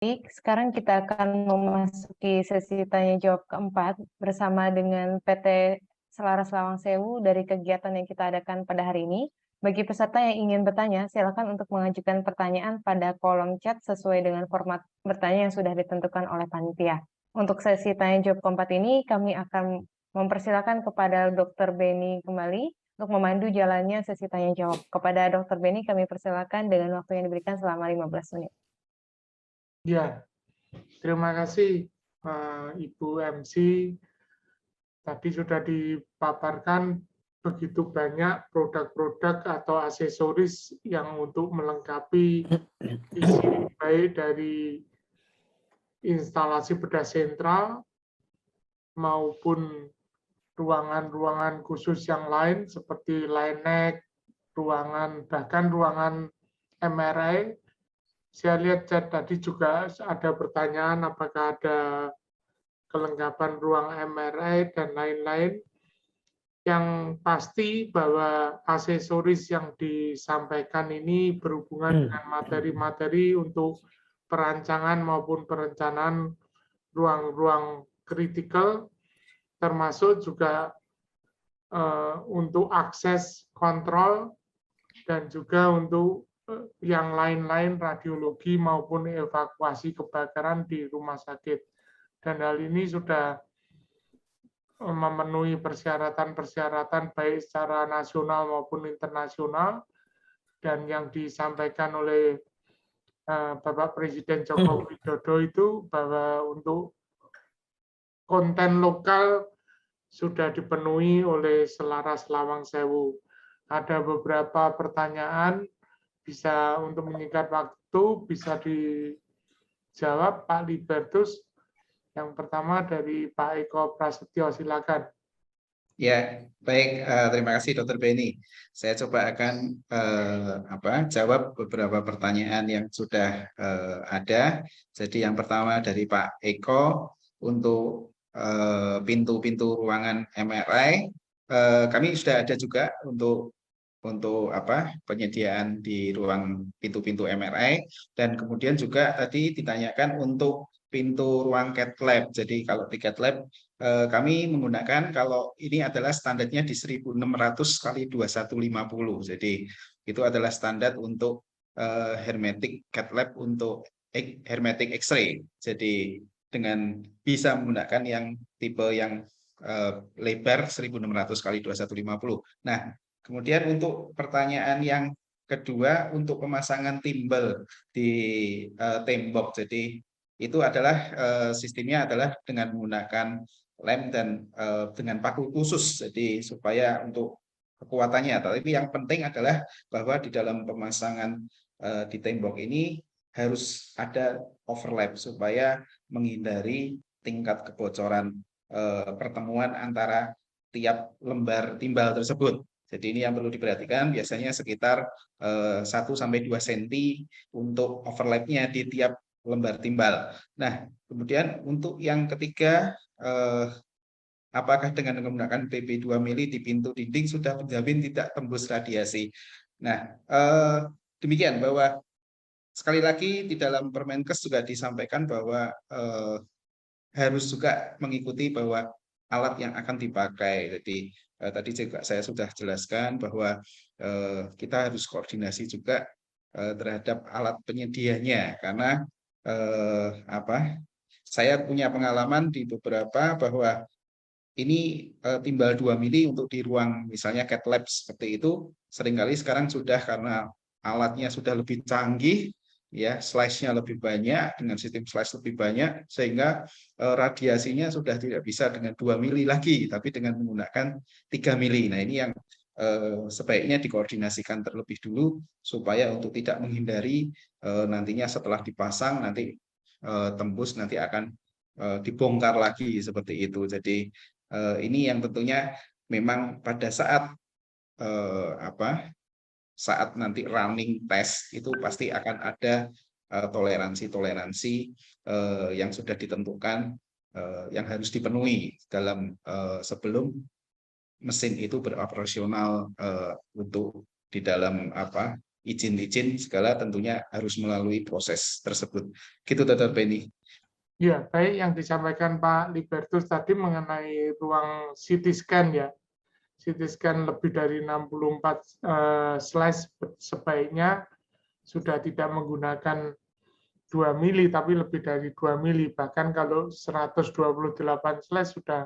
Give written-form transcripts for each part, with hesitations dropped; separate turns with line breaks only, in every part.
Baik, sekarang kita akan memasuki sesi tanya jawab keempat bersama dengan PT Selaras Lawang Sewu dari kegiatan yang kita adakan pada hari ini. Bagi peserta yang ingin bertanya, silakan untuk mengajukan pertanyaan pada kolom chat sesuai dengan format bertanya yang sudah ditentukan oleh panitia. Untuk sesi tanya jawab keempat ini, kami akan mempersilakan kepada Dr. Beni kembali untuk memandu jalannya sesi tanya jawab. Kepada Dr. Beni, kami persilakan dengan waktu yang diberikan selama 15 menit.
Ya, terima kasih Ibu MC. Tadi sudah dipaparkan begitu banyak produk-produk atau aksesoris yang untuk melengkapi isi baik dari instalasi bedah sentral maupun ruangan-ruangan khusus yang lain seperti linex, bahkan ruangan MRI. Saya lihat chat tadi juga ada pertanyaan apakah ada kelengkapan ruang MRI dan lain-lain. Yang pasti bahwa aksesoris yang disampaikan ini berhubungan dengan materi-materi untuk perancangan maupun perencanaan ruang-ruang kritikal, termasuk juga untuk akses kontrol dan juga untuk yang lain-lain radiologi maupun evakuasi kebakaran di rumah sakit. Dan hal ini sudah memenuhi persyaratan-persyaratan baik secara nasional maupun internasional, dan yang disampaikan oleh Bapak Presiden Joko Widodo itu bahwa untuk konten lokal sudah dipenuhi oleh Selaras Lawang Sewu. Ada beberapa pertanyaan, bisa untuk menyingkat waktu, bisa dijawab Pak Libertus. Yang pertama dari Pak Eko Prasetyo, silakan.
Ya, baik. Terima kasih Dr. Beni. Saya coba akan jawab beberapa pertanyaan yang sudah ada. Jadi yang pertama dari Pak Eko untuk pintu-pintu ruangan MRI. Kami sudah ada juga untuk penyediaan di ruang pintu-pintu MRI, dan kemudian juga tadi ditanyakan untuk pintu ruang cath lab. Jadi kalau di cath lab kami menggunakan, kalau ini adalah standarnya di 1600 kali 2150. Jadi itu adalah standar untuk hermetic cath lab untuk hermetic X-ray. Jadi dengan bisa menggunakan yang tipe yang lebar 1600 kali 2150. Nah, kemudian untuk pertanyaan yang kedua untuk pemasangan timbal di tembok. Jadi itu adalah sistemnya adalah dengan menggunakan lem dan dengan paku khusus. Jadi supaya untuk kekuatannya. Tapi yang penting adalah bahwa di dalam pemasangan di tembok ini harus ada overlap supaya menghindari tingkat kebocoran pertemuan antara tiap lembar timbal tersebut. Jadi ini yang perlu diperhatikan, biasanya sekitar 1-2 cm untuk overlapnya di tiap lembar timbal. Nah, kemudian untuk yang ketiga, apakah dengan menggunakan PP 2 mili di pintu dinding sudah menjamin tidak tembus radiasi? Nah, demikian bahwa sekali lagi di dalam Permenkes juga disampaikan bahwa harus juga mengikuti bahwa alat yang akan dipakai. Jadi tadi juga saya sudah jelaskan bahwa kita harus koordinasi juga terhadap alat penyedianya, karena saya punya pengalaman di beberapa bahwa ini timbal 2 mili untuk di ruang misalnya cath lab seperti itu, seringkali sekarang sudah karena alatnya sudah lebih canggih, ya, slice-nya lebih banyak dengan sistem slice lebih banyak, sehingga radiasinya sudah tidak bisa dengan 2 mili lagi, tapi dengan menggunakan 3 mili. Nah, ini yang sebaiknya dikoordinasikan terlebih dulu supaya untuk tidak menghindari nantinya setelah dipasang nanti tembus, nanti akan dibongkar lagi seperti itu. Jadi ini yang tentunya memang pada saat saat nanti running test itu pasti akan ada toleransi-toleransi yang sudah ditentukan yang harus dipenuhi dalam sebelum mesin itu beroperasional untuk di dalam izin-izin segala tentunya harus melalui proses tersebut. Gitu Dr. Benny.
Ya, baik yang disampaikan Pak Libertus tadi mengenai ruang CT scan ya. CT scan lebih dari 64 slice sebaiknya sudah tidak menggunakan 2 mili, tapi lebih dari 2 mili. Bahkan kalau 128 slice sudah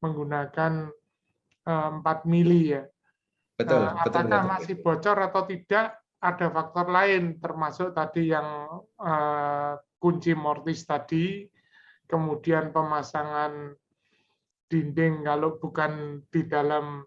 menggunakan 4 mili ya.
Betul, betul,
Apakah
Dr.
masih bocor atau tidak? Ada faktor lain, termasuk tadi yang kunci mortis tadi, kemudian pemasangan dinding kalau bukan di dalam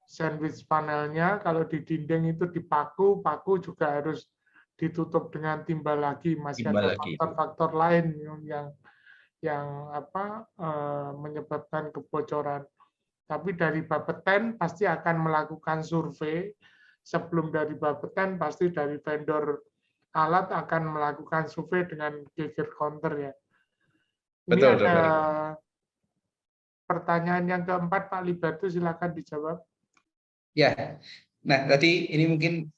sandwich panelnya, kalau di dinding itu dipaku, paku juga harus ditutup dengan timbal lagi. Masih
Timbal
ada
lagi.
faktor-faktor lain yang menyebabkan kebocoran. Tapi dari Bapeten pasti akan melakukan survei. Sebelum dari Bapeten pasti dari vendor alat akan melakukan survei dengan geger counter ya. Ini
Betul,
ada
Dr.
pertanyaan yang keempat, Pak Libertus, silakan dijawab.
Ya, nah tadi ini mungkin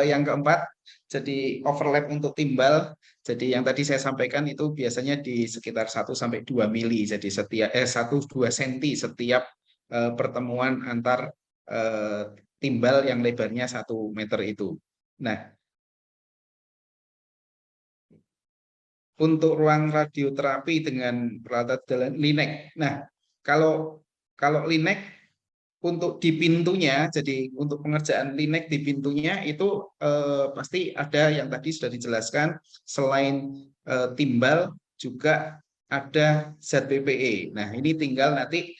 yang keempat, jadi overlap untuk timbal. Jadi yang tadi saya sampaikan itu biasanya di sekitar 1-2 mili. Jadi setiap 1-2 senti setiap pertemuan antar timbal yang lebarnya 1 meter itu. Nah, untuk ruang radioterapi dengan peralatan Linac. Nah, kalau Linac untuk di pintunya, jadi untuk pengerjaan Linac di pintunya itu pasti ada yang tadi sudah dijelaskan, selain timbal juga ada zat PPE. Nah, ini tinggal nanti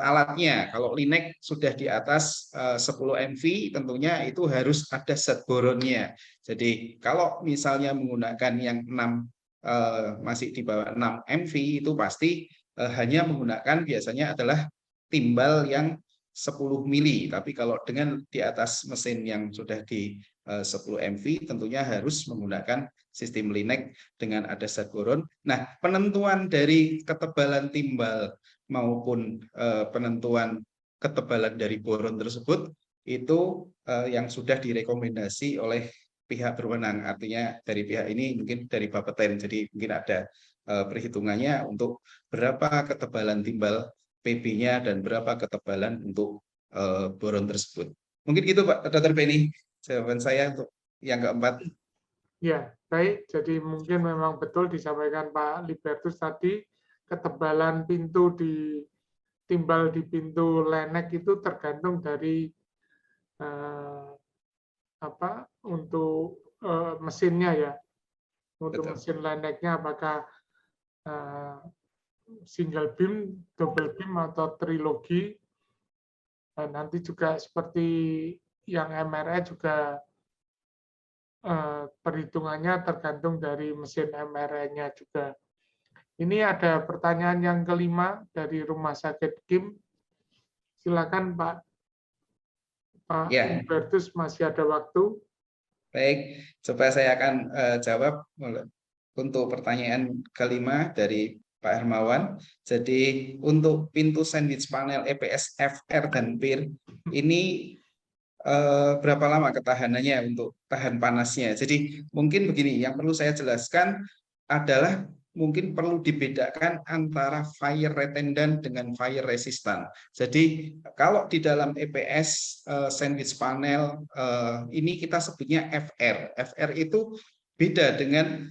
alatnya. Kalau Linac sudah di atas 10 mV, tentunya itu harus ada zat boronnya. Jadi kalau misalnya menggunakan yang 6 masih di bawah 6 mV itu pasti hanya menggunakan biasanya adalah timbal yang 10 mili, tapi kalau dengan di atas mesin yang sudah di 10 mV tentunya harus menggunakan sistem Linac dengan ada zat boron. Nah, penentuan dari ketebalan timbal maupun penentuan ketebalan dari boron tersebut itu yang sudah direkomendasi oleh pihak berwenang, artinya dari pihak ini mungkin dari Bapeten, jadi mungkin ada perhitungannya untuk berapa ketebalan timbal PB-nya dan berapa ketebalan untuk boron tersebut. Mungkin gitu Pak Dr. Benny jawaban saya untuk yang keempat.
Ya, baik. Jadi mungkin memang betul disampaikan Pak Libertus tadi, ketebalan pintu di timbal di pintu Linac itu tergantung dari untuk mesinnya ya. Untuk
Betul.
mesin Linac-nya apakah single beam, double beam atau trilogi. Dan nanti juga seperti yang MRI juga perhitungannya tergantung dari mesin MRI-nya juga. Ini ada pertanyaan yang kelima dari Rumah Sakit Kim. Silakan Pak Libertus, masih ada waktu.
Baik, coba saya akan jawab untuk pertanyaan kelima dari Pak Hermawan. Jadi untuk pintu sandwich panel EPS FR dan PIR ini berapa lama ketahanannya untuk tahan panasnya. Jadi mungkin begini, yang perlu saya jelaskan adalah mungkin perlu dibedakan antara fire retardant dengan fire resistant. Jadi kalau di dalam EPS sandwich panel ini kita sebutnya FR. FR itu beda dengan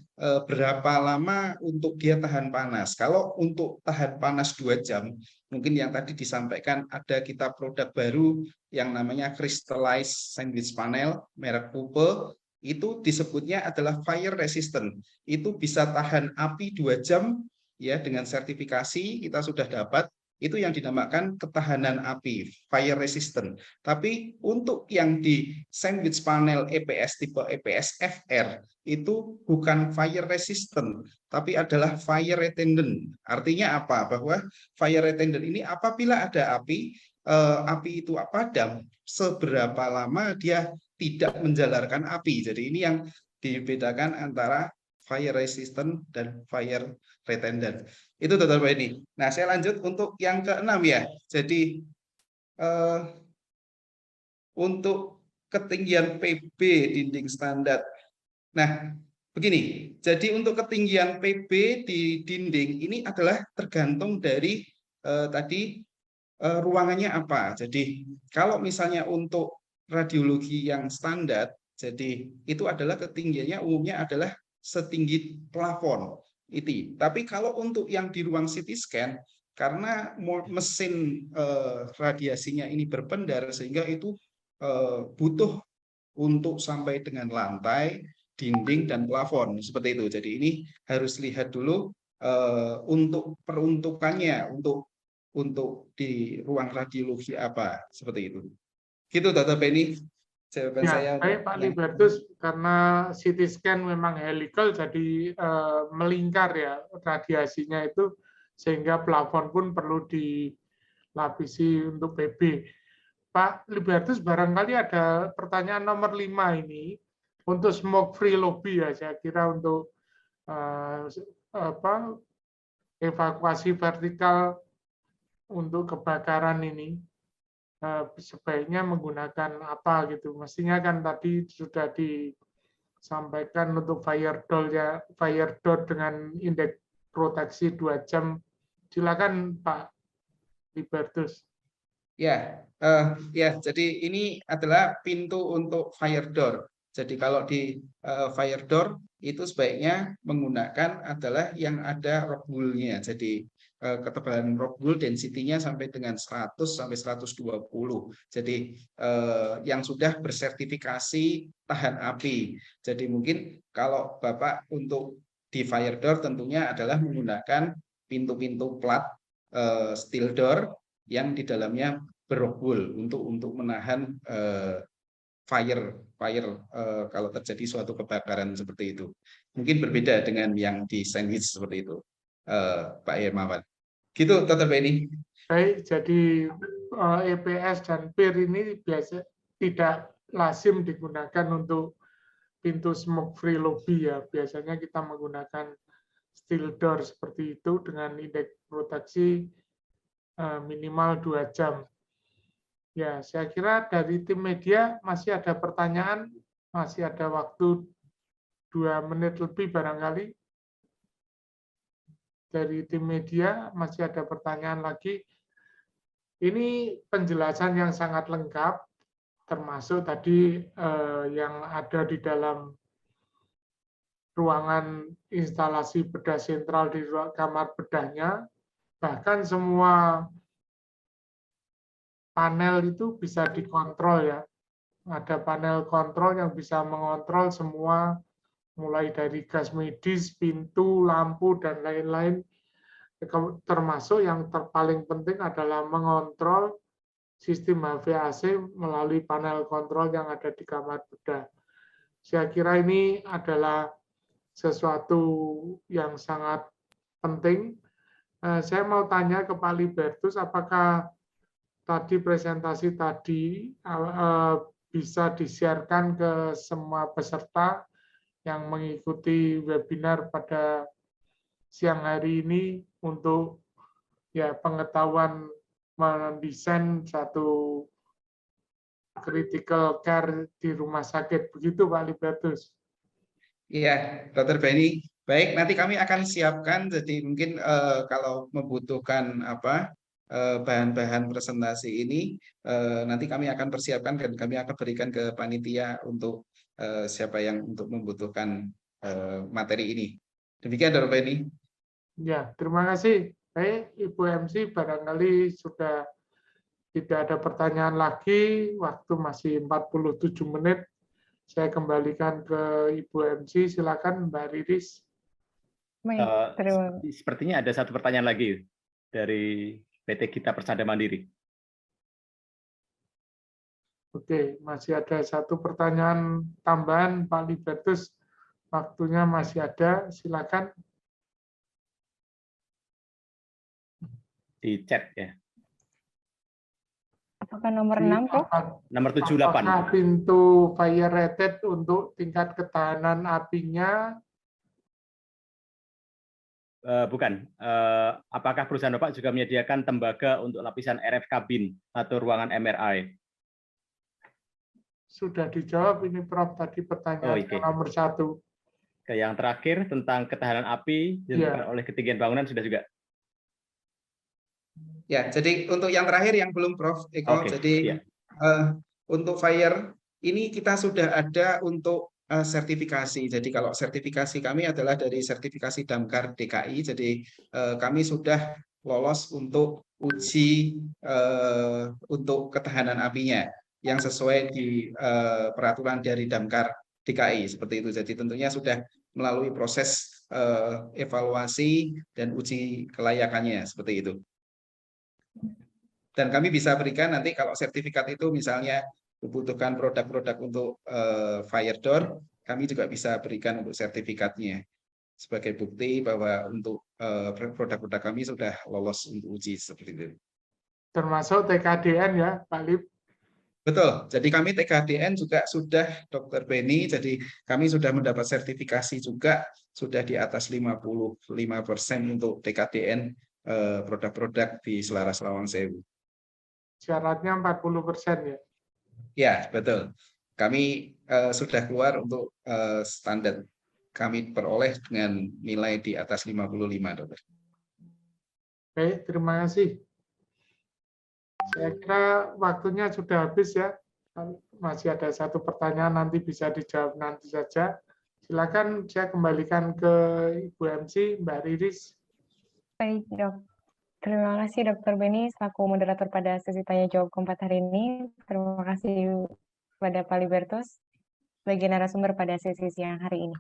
berapa lama untuk dia tahan panas. Kalau untuk tahan panas 2 jam, mungkin yang tadi disampaikan ada kita produk baru yang namanya crystallized sandwich panel merek Pupe, itu disebutnya adalah fire resistant. Itu bisa tahan api 2 jam ya, dengan sertifikasi kita sudah dapat. Itu yang dinamakan ketahanan api, fire resistant. Tapi untuk yang di sandwich panel EPS tipe EPS FR itu bukan fire resistant, tapi adalah fire retardant. Artinya apa? Bahwa fire retardant ini apabila ada api itu padam, seberapa lama dia tidak menjalarkan api. Jadi ini yang dibedakan antara fire resistant dan fire retardant. Itu Dr. Benny. Nah, saya lanjut untuk yang keenam ya. Jadi untuk ketinggian PB dinding standar. Nah, begini, jadi untuk ketinggian PB di dinding ini adalah tergantung dari tadi ruangannya apa. Jadi kalau misalnya untuk radiologi yang standar, jadi itu adalah ketinggiannya umumnya adalah setinggi plafon itu. Tapi kalau untuk yang di ruang CT scan, karena mesin radiasinya ini berpendar sehingga itu butuh untuk sampai dengan lantai, dinding dan plafon seperti itu. Jadi ini harus lihat dulu untuk peruntukannya untuk di ruang radiologi apa seperti itu. Gitu Dr. Penny jawaban saya.
Ya, baik Pak Libertus, karena CT scan memang helical jadi melingkar ya radiasinya itu, sehingga plafon pun perlu dilapisi untuk PB. Pak Libertus, barangkali ada pertanyaan nomor 5 ini untuk smoke free lobby ya, saya kira untuk evakuasi vertikal untuk kebakaran ini sebaiknya menggunakan apa gitu. Mestinya kan tadi sudah disampaikan untuk fire door dengan indeks proteksi 2 jam. Silakan Pak Libertus.
Ya, jadi ini adalah pintu untuk fire door. Jadi kalau di fire door itu sebaiknya menggunakan adalah yang ada rock wool-nya. Jadi ketebalan rock wool density-nya sampai dengan 100 sampai 120. Jadi yang sudah bersertifikasi tahan api. Jadi mungkin kalau Bapak untuk di fire door tentunya adalah menggunakan pintu-pintu plat steel door yang di dalamnya berrock-wool untuk menahan fire kalau terjadi suatu kebakaran seperti itu. Mungkin berbeda dengan yang di sandwich seperti itu, Pak Hermawan. Gitu, Dr. Benny.
Baik, jadi EPS dan PIR ini biasa tidak lazim digunakan untuk pintu smoke free lobby ya. Biasanya kita menggunakan steel door seperti itu dengan indeks proteksi minimal 2 jam. Ya, saya kira dari tim media masih ada pertanyaan, masih ada waktu 2 menit lebih barangkali. Dari tim media masih ada pertanyaan lagi. Ini penjelasan yang sangat lengkap, termasuk tadi yang ada di dalam ruangan instalasi bedah sentral di kamar bedahnya. Bahkan semua panel itu bisa dikontrol ya. Ada panel kontrol yang bisa mengontrol semua, mulai dari gas medis, pintu, lampu, dan lain-lain. Termasuk yang paling penting adalah mengontrol sistem HVAC melalui panel kontrol yang ada di kamar bedah. Saya kira ini adalah sesuatu yang sangat penting. Saya mau tanya ke Pak Libertus, apakah tadi presentasi tadi bisa disiarkan ke semua peserta yang mengikuti webinar pada siang hari ini untuk ya pengetahuan mendesain satu critical care di rumah sakit. Begitu Pak Libertus.
Iya, Dr. Benny. Baik, nanti kami akan siapkan. Jadi mungkin kalau membutuhkan bahan-bahan presentasi ini, nanti kami akan persiapkan dan kami akan berikan ke panitia untuk siapa yang untuk membutuhkan materi ini. Demikian, Dr. Benny.
Ya, terima kasih. Baik, Ibu MC, barangkali sudah tidak ada pertanyaan lagi. Waktu masih 47 menit. Saya kembalikan ke Ibu MC. Silakan Mbak Riris.
Sepertinya ada satu pertanyaan lagi dari PT Gita Persada Mandiri.
Oke, masih ada satu pertanyaan tambahan Pak Libertus. Waktunya masih ada. Silakan.
Di chat ya.
Apakah nomor 6, Prof?
Nomor 78.
Apakah pintu fire rated untuk tingkat ketahanan apinya?
Bukan. Apakah perusahaan Bapak juga menyediakan tembaga untuk lapisan RF kabin atau ruangan MRI?
sudah dijawab ini Prof tadi pertanyaan
oke.
nomor 1.
Ke yang terakhir tentang ketahanan api disebabkan oleh ketinggian bangunan sudah juga.
Ya, jadi untuk yang terakhir yang belum Prof Eko,
Oke,
jadi
iya.
untuk fire ini kita sudah ada untuk sertifikasi. Jadi kalau sertifikasi kami adalah dari sertifikasi Damkar DKI. Jadi kami sudah lolos untuk uji untuk ketahanan apinya yang sesuai di peraturan dari Damkar DKI seperti itu. Jadi tentunya sudah melalui proses evaluasi dan uji kelayakannya seperti itu. Dan kami bisa berikan nanti kalau sertifikat itu misalnya membutuhkan produk-produk untuk fire door, kami juga bisa berikan untuk sertifikatnya sebagai bukti bahwa untuk produk-produk kami sudah lolos untuk uji seperti itu.
Termasuk TKDN ya, Pak Lip.
Betul, jadi kami TKDN juga sudah Dr. Beni, jadi kami sudah mendapat sertifikasi juga, sudah di atas 55% untuk TKDN produk-produk di Selaras Lawang Sewu.
Syaratnya 40% ya.
Ya, betul. Kami sudah keluar untuk standar. Kami peroleh dengan nilai di atas 55, Dokter.
Baik, terima kasih. Saya kira waktunya sudah habis ya. Masih ada satu pertanyaan, nanti bisa dijawab nanti saja. Silakan saya kembalikan ke Ibu MC, Mbak Riris.
Baik, Dok. Terima kasih Dr. Beni selaku moderator pada sesi tanya jawab keempat hari ini. Terima kasih kepada Pak Libertus sebagai narasumber pada sesi siang hari ini.